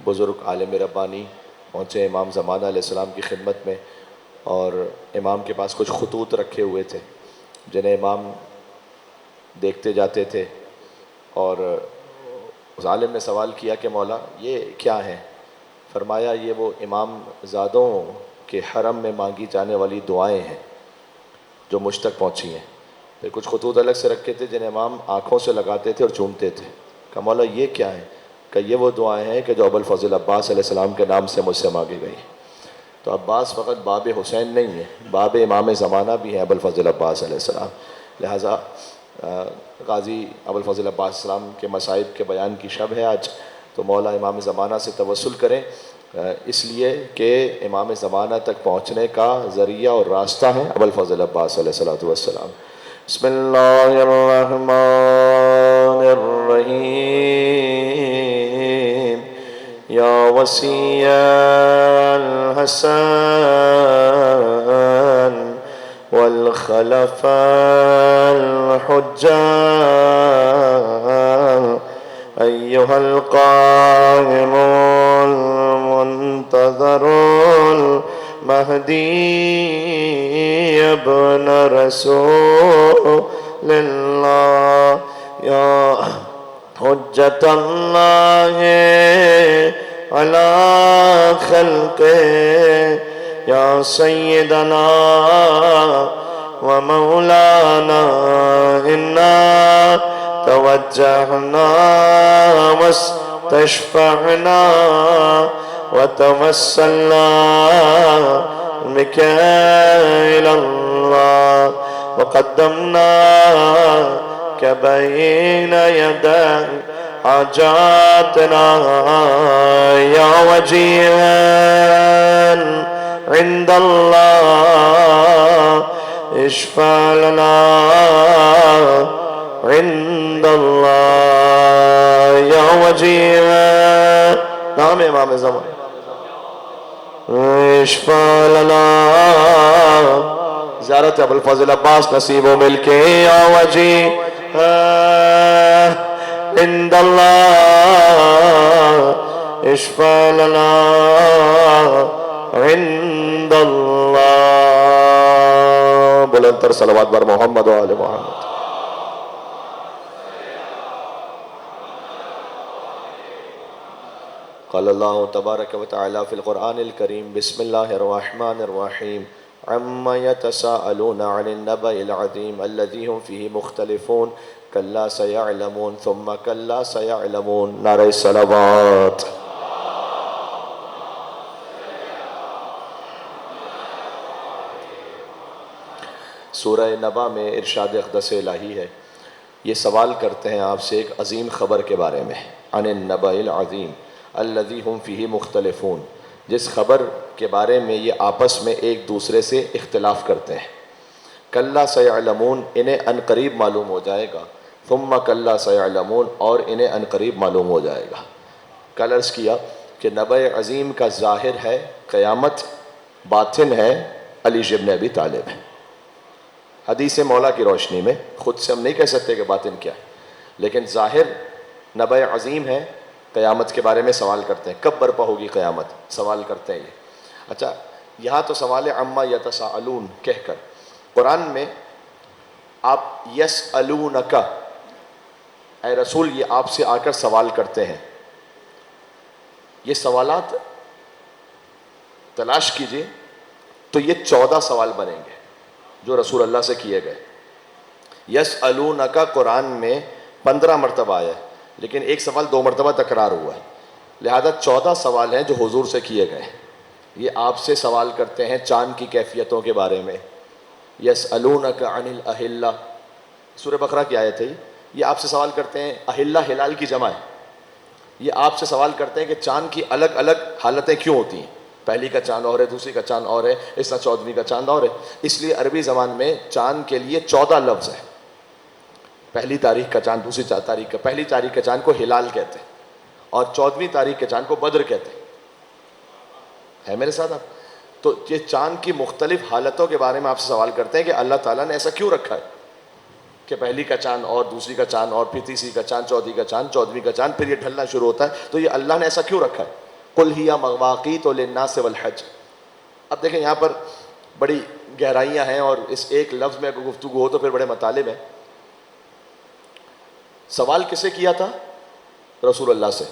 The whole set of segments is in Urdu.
بزرگ عالم ربانی پہنچے امام زمانہ علیہ السلام کی خدمت میں، اور امام کے پاس کچھ خطوط رکھے ہوئے تھے جنہیں امام دیکھتے جاتے تھے، اور اس عالم نے سوال کیا کہ مولا یہ کیا ہیں؟ فرمایا یہ وہ امام زادوں کے حرم میں مانگی جانے والی دعائیں ہیں جو مجھ تک پہنچی ہیں۔ پھر کچھ خطوط الگ سے رکھے تھے جنہیں امام آنکھوں سے لگاتے تھے اور چومتے تھے۔ کہا مولا یہ کیا ہے؟ کہ یہ وہ دعائیں ہیں کہ جو ابوالفضل عباس علیہ السلام کے نام سے مجھ سے مانگی گئی۔ تو عباس فقط باب حسین نہیں ہے، باب امام زمانہ بھی ہیں ابوالفضل عباس علیہ السلام، لہٰذا غازی ابوالفضل عباس السلام کے مصائب کے بیان کی شب ہے آج، تو مولا امام زمانہ سے توسل کریں، اس لیے کہ امام زمانہ تک پہنچنے کا ذریعہ اور راستہ ہے ابوالفضل عباس علیہ السلام۔ بسم اللہ الرحمن الرحیم۔ یا وصی الحسن والخلف الحجة أيها القائم المنتظر المهدي ابن رسول الله يا حجة الله على خلقه يا سيدنا ومولانا إنا توجهنا واستشفعنا وتوسلنا بك إلى الله وقدمناك بين يدي حاجاتنا يا وجيها عند الله اشفع لنا عند الله يا وجيها نام امام زمان اشفع لنا زیارت ابوالفضل عباس نصیب و مل کے یا وجیها عند الله اشفع لنا عند الله بلندتر صلوات بر محمد و آل محمد۔ قال الله تبارك وتعالى في القرآن الكريم بسم الله الرحمن الرحيم عما يتساءلون عن النبأ العظيم الذي هم فيه مختلفون كلا سيعلمون ثم كلا سيعلمون نعرہ الصلوات۔ سورہ نبا میں ارشاد اقدس الہی ہے، یہ سوال کرتے ہیں آپ سے ایک عظیم خبر کے بارے میں، عن النبأ العظیم الذی هم فیہ مختلفون، جس خبر کے بارے میں یہ آپس میں ایک دوسرے سے اختلاف کرتے ہیں۔ کلا سیعلمون، انہیں عنقریب معلوم ہو جائے گا، ثم کلا سیعلمون، اور انہیں عنقریب معلوم ہو جائے گا۔ کل عرض کیا کہ نبأ عظیم کا ظاہر ہے قیامت، باطن ہے علی ابن ابی طالب۔ حدیث مولا کی روشنی میں خود سے ہم نہیں کہہ سکتے کہ باطن کیا ہے، لیکن ظاہر نبأ عظیم ہے، قیامت کے بارے میں سوال کرتے ہیں، کب برپا ہوگی قیامت، سوال کرتے ہیں یہ۔ اچھا یہاں تو سوال ہے عما یتساءلون کہہ کر، قرآن میں آپ یسألونک، اے رسول یہ آپ سے آ کر سوال کرتے ہیں، یہ سوالات تلاش کیجئے تو یہ 14 سوال بنیں گے جو رسول اللہ سے کیے گئے۔ یسألونک قرآن میں 15 مرتبہ آیا ہے، لیکن ایک سوال 2 مرتبہ تکرار ہوا ہے، لہذا 14 سوال ہیں جو حضور سے کیے گئے۔ یہ آپ سے سوال کرتے ہیں چاند کی کیفیتوں کے بارے میں، یسألونک عن الاہلہ، سورہ بقرہ کی آیت ہے، یہ آپ سے سوال کرتے ہیں، اہلہ ہلال کی جمع ہے، یہ آپ سے سوال کرتے ہیں کہ چاند کی الگ الگ حالتیں کیوں ہوتی ہیں، پہلی کا چاند اور ہے، دوسری کا چاند اور ہے، اس طرح 14ویں کا چاند اور ہے۔ اس لیے عربی زبان میں چاند کے لیے 14 لفظ ہیں، پہلی تاریخ کا چاند، دوسری تاریخ کا، پہلی تاریخ کے چاند کو ہلال کہتے ہیں اور 14ویں تاریخ کے چاند کو بدر کہتے ہیں۔ ہے میرے ساتھ آپ؟ تو یہ چاند کی مختلف حالتوں کے بارے میں آپ سے سوال کرتے ہیں کہ اللہ تعالیٰ نے ایسا کیوں رکھا ہے کہ پہلی کا چاند اور دوسری کا چاند اور پھر تیسری کا چاند، چوتھی کا چاند، 14ویں کا چاند، پھر یہ ڈھلنا شروع ہوتا ہے، تو یہ اللہ نے ایسا کیوں رکھا ہے؟ قل ہی مواقیت للناس والحج. اب دیکھیں یہاں پر بڑی گہرائیاں ہیں اور اس ایک لفظ میں اگر گفتگو ہو تو پھر بڑے مطالب ہیں. سوال کسے کیا تھا؟ رسول اللہ سے.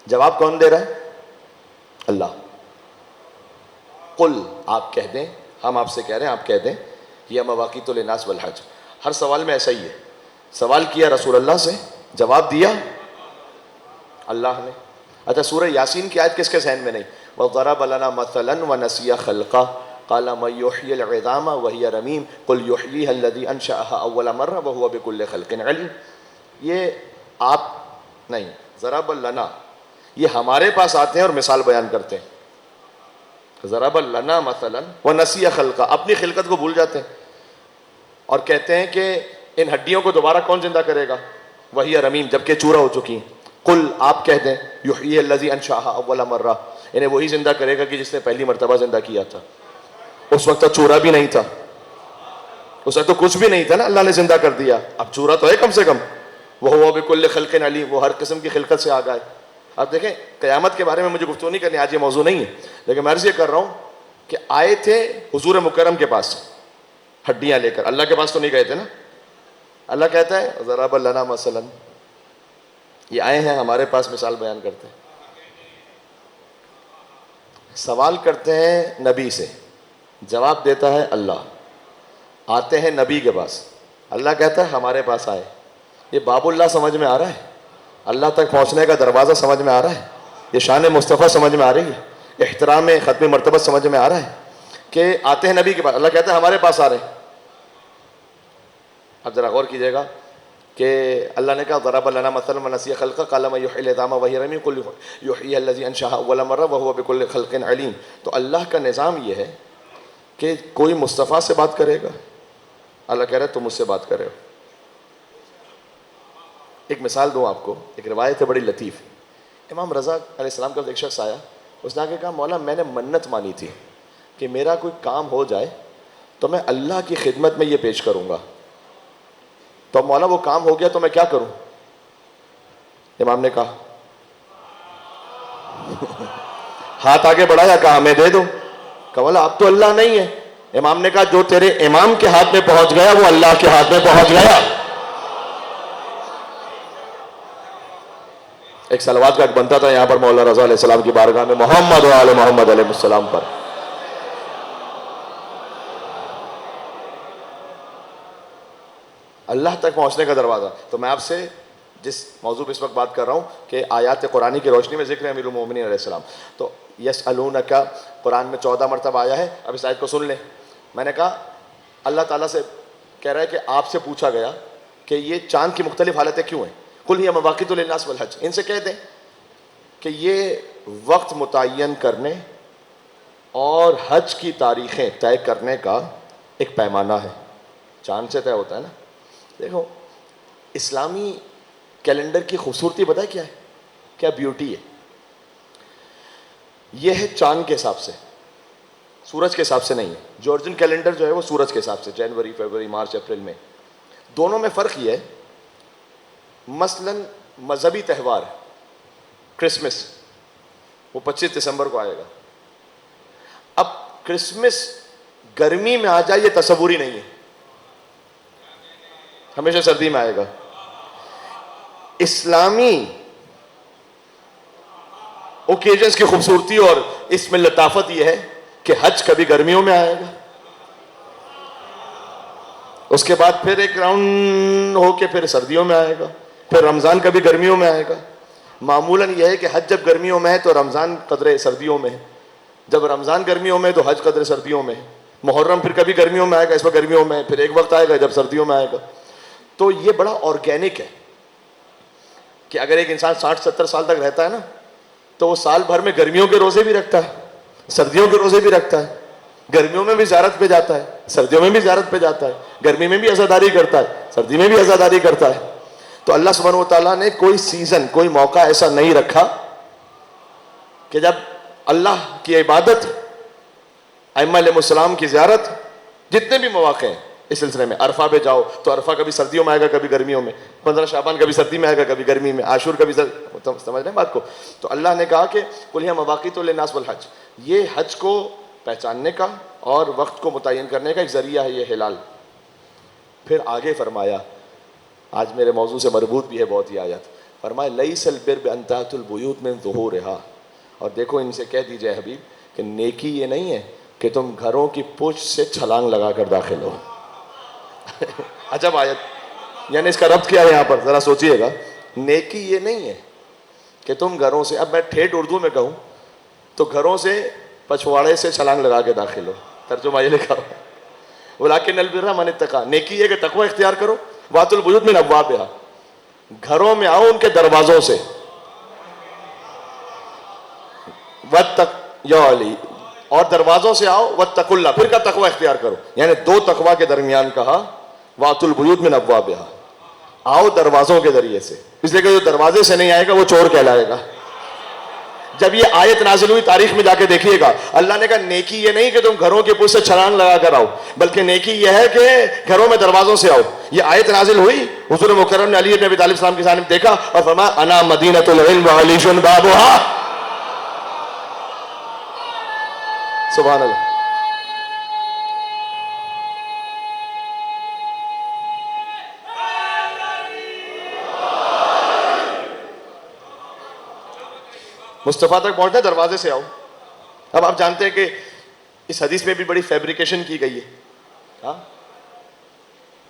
جواب کون دے رہا ہے؟ اللہ. قل آپ کہہ دیں، ہم آپ سے کہہ رہے ہیں آپ کہہ دیں یہ مواقیت للناس والحج. ہر سوال میں ایسا ہی ہے. سوال کیا رسول اللہ سے، جواب دیا اللہ نے. اچھا سورہ یاسین کی آیت کس کے ذہن میں نہیں؟ وَضَرَبَ لَنَا مَثَلًا وَنَسِيَ خَلْقَهُ قَالَ مَن يُحْيِي الْعِظَامَ وَهِيَ رَمِيمٌ قُلْ يُحْيِيهَا الَّذِي أَنشَأَهَا أَوَّلَ مَرَّةٍ وَهُوَ بِكُلِّ خَلْقٍ عَلِيمٌ. یہ آپ نہیں، ضرب لنا یہ ہمارے پاس آتے ہیں اور مثال بیان کرتے ہیں. ضرب لنا مثلا ونسی خلقہ، اپنی خلقت کو بھول جاتے ہیں اور کہتے ہیں کہ ان ہڈیوں کو دوبارہ کون زندہ کرے گا؟ وہی رمیم، جبکہ چورا ہو چکی ہیں. قل آپ کہہ دیں یحیی الذی انشأها اول مرہ، انہیں وہی زندہ کرے گا کہ جس نے پہلی مرتبہ زندہ کیا تھا. اس وقت تو چورا بھی نہیں تھا، اس وقت تو کچھ بھی نہیں تھا نا، اللہ نے زندہ کر دیا. اب چورا تو ہے کم سے کم. وہو بکل خلق علیم، وہ ہر قسم کی خلقت سے آگاہ ہے. اب دیکھیں قیامت کے بارے میں مجھے گفتگو نہیں کرنی، آج یہ موضوع نہیں ہے، لیکن میں عرض یہ کر رہا ہوں کہ آئے تھے حضور مکرم کے پاس ہڈیاں لے کر، اللہ کے پاس تو نہیں گئے تھے نا. اللہ کہتا ہے ضرب لنا مثلا، یہ آئے ہیں ہمارے پاس مثال بیان کرتے ہیں. سوال کرتے ہیں نبی سے، جواب دیتا ہے اللہ. آتے ہیں نبی کے پاس، اللہ کہتا ہے ہمارے پاس آئے. یہ باب اللہ سمجھ میں آ رہا ہے؟ اللہ تک پہنچنے کا دروازہ سمجھ میں آ رہا ہے؟ یہ شان مصطفیٰ سمجھ میں آ رہی ہے؟ احترام ختم مرتبت سمجھ میں آ رہا ہے کہ آتے ہیں نبی کے پاس، اللہ کہتا ہے ہمارے پاس آ رہے ہیں. اب ذرا غور کیجئے گا کہ اللہ نے کہا ضرب لنا مثلا ونسی خلقہ قال من یحیی العظام وہی رمیم قل یحییها الذی انشأها اول مرہ وہو بکل خلق علیم. تو اللہ کا نظام یہ ہے کہ کوئی مصطفیٰ سے بات کرے گا، اللہ کہہ رہا ہے تم مجھ سے بات کر رہے ہو. ایک مثال دوں آپ کو، ایک روایت ہے بڑی لطیف. امام رضا علیہ السلام کا ایک شخص آیا، اس نے آ کے کہا مولا میں نے منت مانی تھی کہ میرا کوئی کام ہو جائے تو میں اللہ کی خدمت میں یہ پیش کروں گا. تو مولا وہ کام ہو گیا تو میں کیا کروں؟ امام نے کہا ہاتھ آگے بڑھایا، کہا میں دے دوں. کہا مولا آپ تو اللہ نہیں ہے. امام نے کہا جو تیرے امام کے ہاتھ میں پہنچ گیا وہ اللہ کے ہاتھ میں پہنچ گیا. ایک صلوات کا ایک بنتا تھا یہاں پر مولا رضا علیہ السلام کی بارگاہ میں، محمد و آل محمد علیہ السلام پر. اللہ تک پہنچنے کا دروازہ. تو میں آپ سے جس موضوع پہ اس وقت بات کر رہا ہوں کہ آیات قرآنی کی روشنی میں ذکر ہے امیر المومنین علیہ السلام. تو یسألونک قرآن میں 14 مرتبہ آیا ہے. اب اس آیت کو سن لیں. میں نے کہا اللہ تعالیٰ سے کہہ رہا ہے کہ آپ سے پوچھا گیا کہ یہ چاند کی مختلف حالتیں کیوں ہیں؟ قل ہی مواقیت للناس والحج. ان سے کہہ دیں کہ یہ وقت متعین کرنے اور حج کی تاریخیں طے کرنے کا ایک پیمانہ ہے. چاند سے طے ہوتا ہے نا. دیکھو اسلامی کیلنڈر کی خوبصورتی پتہ ہے کیا ہے؟ کیا بیوٹی ہے؟ یہ ہے چاند کے حساب سے، سورج کے حساب سے نہیں ہے. جارجن کیلنڈر جو ہے وہ سورج کے حساب سے، جنوری، فروری، مارچ، اپریل میں. دونوں میں فرق یہ ہے، مثلا مذہبی تہوار کرسمس وہ 25 دسمبر کو آئے گا. اب کرسمس گرمی میں آ جائے یہ تصور ہی نہیں ہے، ہمیشہ سردی میں آئے گا. اسلامی اوکیجنز کی خوبصورتی اور اس میں لطافت یہ ہے کہ حج کبھی گرمیوں میں آئے گا، اس کے بعد پھر ایک راؤنڈ ہو کے پھر سردیوں میں آئے گا، پھر رمضان کبھی گرمیوں میں آئے گا. معمولاً یہ ہے کہ حج جب گرمیوں میں ہے تو رمضان قدرے سردیوں میں ہے، جب رمضان گرمیوں میں ہے تو حج قدرے سردیوں میں ہے. محرم پھر کبھی گرمیوں میں آئے گا، اس وقت گرمیوں میں ہے، پھر ایک وقت آئے گا جب سردیوں میں آئے گا. تو یہ بڑا آرگینک ہے کہ اگر ایک انسان 60-70 سال تک رہتا ہے نا تو وہ سال بھر میں گرمیوں کے روزے بھی رکھتا ہے، سردیوں کے روزے بھی رکھتا ہے، گرمیوں میں بھی زیارت پہ جاتا ہے، سردیوں میں بھی زیارت پہ جاتا ہے، گرمی میں بھی عزاداری کرتا ہے، سردی میں بھی عزاداری کرتا ہے. تو اللہ سبحانہ و تعالیٰ نے کوئی سیزن، کوئی موقع ایسا نہیں رکھا کہ جب اللہ کی عبادت، ائمہ علیہ السلام کی زیارت، جتنے بھی مواقع ہیں اس سلسلے میں عرفہ پہ جاؤ تو عرفہ کبھی سردیوں میں آئے گا کبھی گرمیوں میں، 15 شعبان کبھی سردی میں آئے گا کبھی گرمی میں، عاشور کبھی سمجھ رہے ہیں بات کو. تو اللہ نے کہا کہ قل ہی مواقیت للناس والحج، یہ حج کو پہچاننے کا اور وقت کو متعین کرنے کا ایک ذریعہ ہے یہ ہلال. پھر آگے فرمایا، آج میرے موضوع سے مربوط بھی ہے بہت ہی آیت، فرمایا لیس البر بان تأتوا البیوت من ظہورها، اور دیکھو ان سے کہہ دیجئے حبیب کہ نیکی یہ نہیں ہے کہ تم گھروں کی پشت سے چھلانگ لگا کر داخل ہو. عجب آیت، یعنی اس کا ربط کیا ہے یہاں پر ذرا سوچئے گا. نیکی یہ نہیں ہے کہ تم گھروں سے، اب میں ٹھیٹ اردو میں کہوں تو گھروں سے پچھواڑے سے چھلانگ لگا کے داخل ہو، ترجمہ یہ لکھا ہوا. ولکن البر من اتقى، نیکی یہ کہ تقوی اختیار کرو. واتوا البیوت من ابوابها، گھروں میں آؤ ان کے دروازوں سے. یا علی، اور دروازوں سے آؤ. واتقوا اللہ، پھر کا تقوی اختیار کرو، یعنی دو تقوی کے درمیان کہا واتوا البیوت من ابوابها، آؤ دروازوں کے ذریعے سے، اس لیے کہ جو دروازے سے نہیں آئے گا وہ چور کہلائے گا. جب یہ آیت نازل ہوئی تاریخ میں جا کے دیکھیے گا، اللہ نے کہا نیکی یہ نہیں کہ تم گھروں کے پشت سے چھلانگ لگا کر آؤ، بلکہ نیکی یہ ہے کہ گھروں میں دروازوں سے آؤ. یہ آیت نازل ہوئی، حضور مکرم نے علی بن ابی طالب السلام کی جانب دیکھا اور فرمایا انا مدینۃ العلم وعلی بابها. سبحان اللہ. مصطفیٰ تک پہنچنا دروازے سے آؤ. اب آپ جانتے ہیں کہ اس حدیث میں بھی بڑی فیبریکیشن کی گئی ہے. ہاں،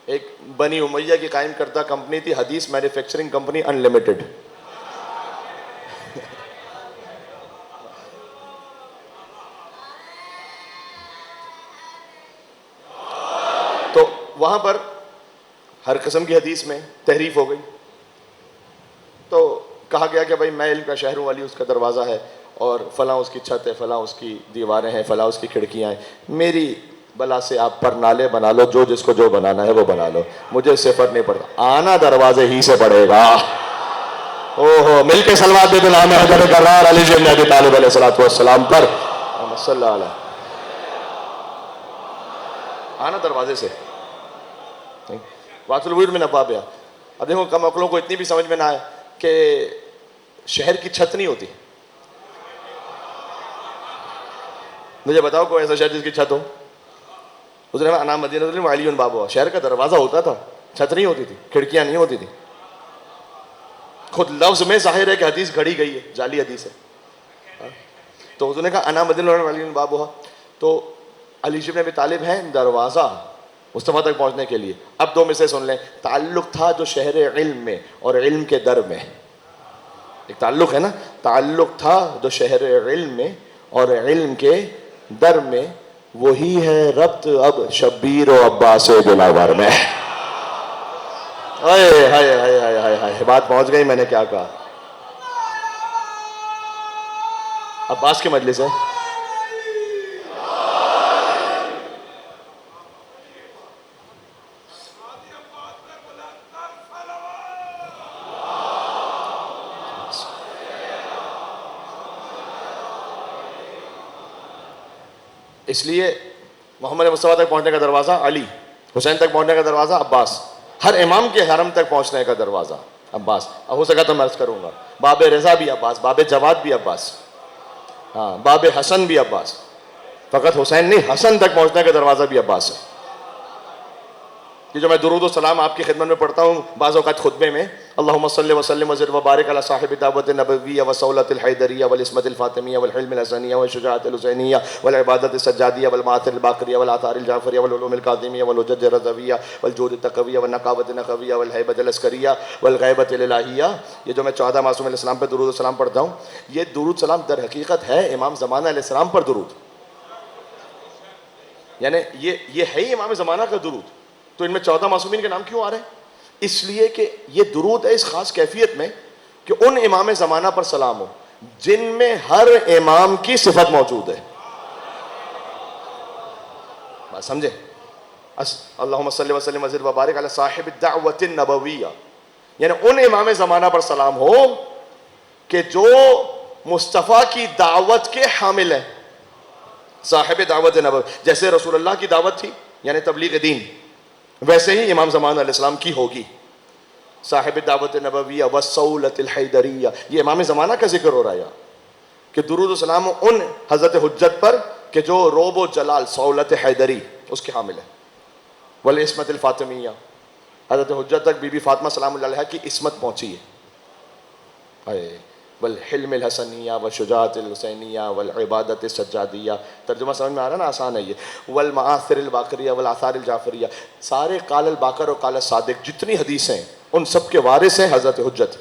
ایک بنی امیہ کی قائم کردہ کمپنی تھی حدیث مینوفیکچرنگ کمپنی انلمیٹڈ. تو وہاں پر ہر قسم کی حدیث میں تحریف ہو گئی. تو کہا گیا کہ بھائی میں علم کا شہر ہوں، علی اس کا دروازہ ہے، اور فلاں اس کی چھت ہے، فلاں اس کی دیواریں ہیں، فلاں اس کی کھڑکیاں ہیں. میری بلا سے آپ پر نالے بنا لو، جو جس کو جو بنانا ہے وہ بنا لو، مجھے اس سے فرق نہیں پڑتا، آنا دروازے ہی سے پڑے گا. اوہو، مل کے صلوات دے دو نام حضرت کرار علی بن ابی طالب علیہ الصلوۃ والسلام پر. صلی اللہ علیہ، آنا دروازے سے. واتوا البیوت من ابوابها. اب دیکھو کم عقلوں کو اتنی بھی سمجھ میں نہ آئے کہ شہر کی چھت نہیں ہوتی. مجھے بتاؤ کوئی ایسا شہر جس کی چھت ہو. حضور نے انا مدینۃ العلم وعلی بابها، شہر کا دروازہ ہوتا تھا، چھت نہیں ہوتی تھی، کھڑکیاں نہیں ہوتی تھی. خود لفظ میں ظاہر ہے کہ حدیث گھڑی گئی ہے، جعلی حدیث ہے. تو حضور نے کہا انا مدینۃ العلم وعلی بابها. تو علی بن ابی طالب ہیں دروازہ مصطفیٰ تک پہنچنے کے لیے. اب دو میں سے سن لیں، تعلق تھا جو شہر علم میں اور علم کے در میں. ایک تعلق ہے نا، تعلق تھا جو شہر علم میں اور علم کے در میں، وہی ہے ربط اب شبیر و عباس دلاور میں. ہائے ہائے ہائے ہائے ہائے، بات پہنچ گئی. میں نے کیا کہا؟ عباس کی مجلس ہے. اس لیے محمد مصطفیٰ تک پہنچنے کا دروازہ علی، حسین تک پہنچنے کا دروازہ عباس، ہر امام کے حرم تک پہنچنے کا دروازہ عباس. اب ہو سکا تو میں عرض کروں گا باب رضا بھی عباس، باب جواد بھی عباس، ہاں باب حسن بھی عباس. فقط حسین نہیں، حسن تک پہنچنے کا دروازہ بھی عباس ہے. یہ جو میں درود و سلام آپ کی خدمت میں پڑھتا ہوں بعض اوقات خطبے میں، اللہم صلی وسلم وزد وبارک علی صاحب دعوت النبویہ وصولۃ الحیدریہ والعصمۃ الفاطمیہ والحلم الحسنیہ والشجاعۃ الحسینیہ والعبادۃ السجادیہ والمآثر الباقریہ والآثار الجعفریہ والعلوم الکاظمیہ والحجج الرضویہ والجود التقویہ والنقاوۃ النخویہ والہیبۃ العسکریہ والغیبۃ الالہیہ. یہ جو میں 14 معصوم علیہ السلام پہ درود و سلام پڑھتا ہوں، یہ درود سلام در حقیقت ہے امام زمانہ علیہ السلام پر درود، یعنی یہ ہے ہی امام زمانہ کا درود. تو ان میں 14 معصومین کے نام کیوں آ رہے ہیں؟ اس لیے کہ یہ درود ہے اس خاص کیفیت میں کہ ان امام زمانہ پر سلام ہو جن میں ہر امام کی صفت موجود ہے. بات سمجھے؟ اللہم صلی وسلم وزد وبارک علی صاحب الدعوت النبویہ، یعنی ان امام زمانہ پر سلام ہو کہ جو مصطفیٰ کی دعوت کے حامل ہیں. صاحب دعوت نبوی، جیسے رسول اللہ کی دعوت تھی یعنی تبلیغ دین، ویسے ہی امام زمان علیہ السلام کی ہوگی. صاحب دعوت نبویہ والصولۃ الحیدریہ، یہ امام زمانہ کا ذکر ہو رہا ہے کہ درود و سلام ان حضرت حجت پر کہ جو روب و جلال صولت حیدری اس کے حامل ہے. والعصمت الفاطمیہ، حضرت حجت تک بی بی فاطمہ سلام اللہ علیہا کی عصمت پہنچی ہے. والحلم الحسنیہ والشجاعت الحسینیہ والعبادت السجادیہ. ترجمہ سمجھ میں آ رہا نا؟ آسان ہے یہ. والمآثر الباقریہ والآثار الجعفریہ. سارے قال الباقر اور قال الصادق جتنی حدیثیں ان سب کے وارث ہیں حضرت حجت.